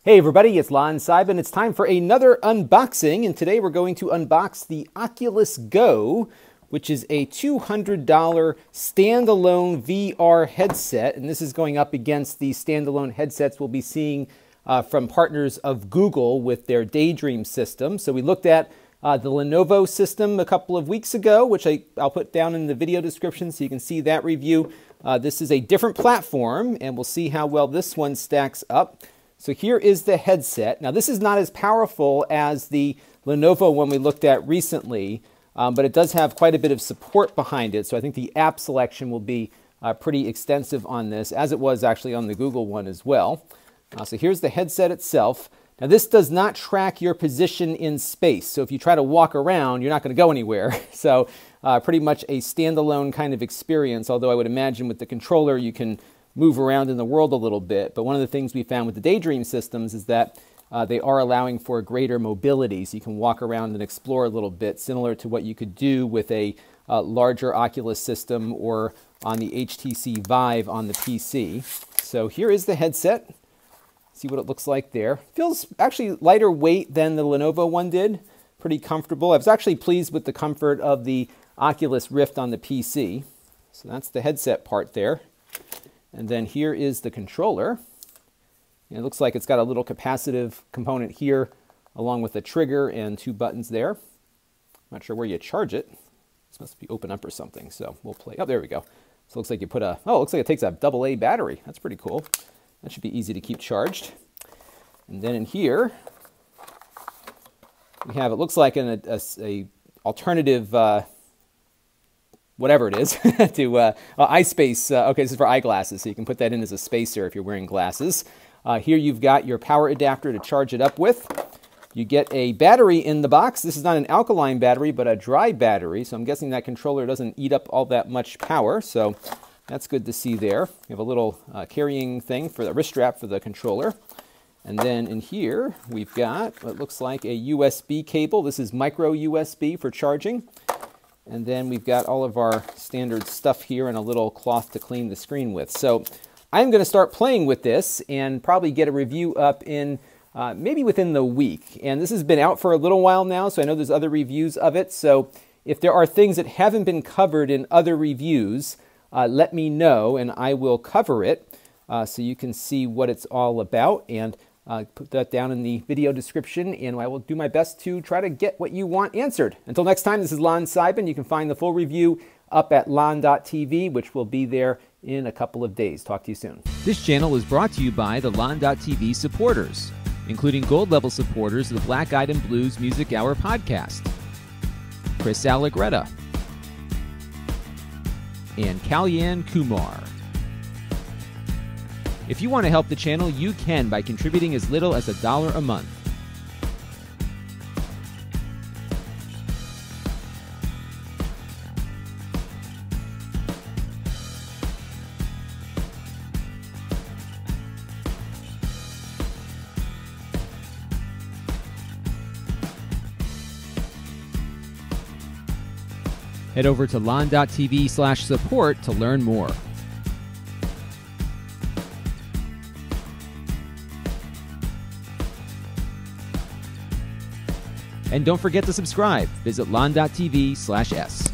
Hey everybody, it's Lon Seidman. It's time for another unboxing, and today we're going to unbox the Oculus Go, which is a $200 standalone VR headset, and this is going up against the standalone headsets we'll be seeing from partners of Google with their Daydream system. So we looked at the Lenovo system a couple of weeks ago, which I'll put down in the video description so you can see that review. This is a different platform, and we'll see how well this one stacks up. So here is the headset. Now this is not as powerful as the Lenovo one we looked at recently, but it does have quite a bit of support behind it. So I think the app selection will be pretty extensive on this, as it was actually on the Google one as well. So here's the headset itself. Now this does not track your position in space. So if you try to walk around, you're not going to go anywhere. So pretty much a standalone kind of experience, although I would imagine with the controller you can move around in the world a little bit. But one of the things we found with the Daydream systems is that they are allowing for greater mobility, so you can walk around and explore a little bit, similar to what you could do with a larger Oculus system or on the HTC Vive on the PC. So here is the headset. See what it looks like there. Feels actually lighter weight than the Lenovo one did. Pretty comfortable. I was actually pleased with the comfort of the Oculus Rift on the PC. So that's the headset part there. And then here is the controller. And it looks like it's got a little capacitive component here, along with a trigger and two buttons there. Not sure where you charge it. This must be open up or something, so we'll play. Oh, there we go. So it looks like you put a, oh, it looks like it takes a AA battery. That's pretty cool. That should be easy to keep charged. And then in here, we have, it looks like a alternative whatever it is, to eye space. Okay, this is for eyeglasses, so you can put that in as a spacer if you're wearing glasses. Here you've got your power adapter to charge it up with. You get a battery in the box. This is not an alkaline battery, but a dry battery, so I'm guessing that controller doesn't eat up all that much power, so that's good to see there. You have a little carrying thing for the wrist strap for the controller. And then in here, we've got what looks like a USB cable. This is micro USB for charging. And then we've got all of our standard stuff here and a little cloth to clean the screen with. So I'm going to start playing with this and probably get a review up in maybe within the week. And this has been out for a little while now, so I know there's other reviews of it. So if there are things that haven't been covered in other reviews, let me know and I will cover it so you can see what it's all about. And put that down in the video description, and I will do my best to try to get what you want answered. Until next time, this is Lon Seidman. You can find the full review up at lon.tv, which will be there in a couple of days. Talk to you soon. This channel is brought to you by the lon.tv supporters, including gold-level supporters of the Black Eyed and Blues Music Hour podcast, Chris Allegretta, and Kalyan Kumar. If you want to help the channel, you can by contributing as little as $1 a month. Head over to lon.tv/support to learn more. And don't forget to subscribe. Visit lon.tv/s.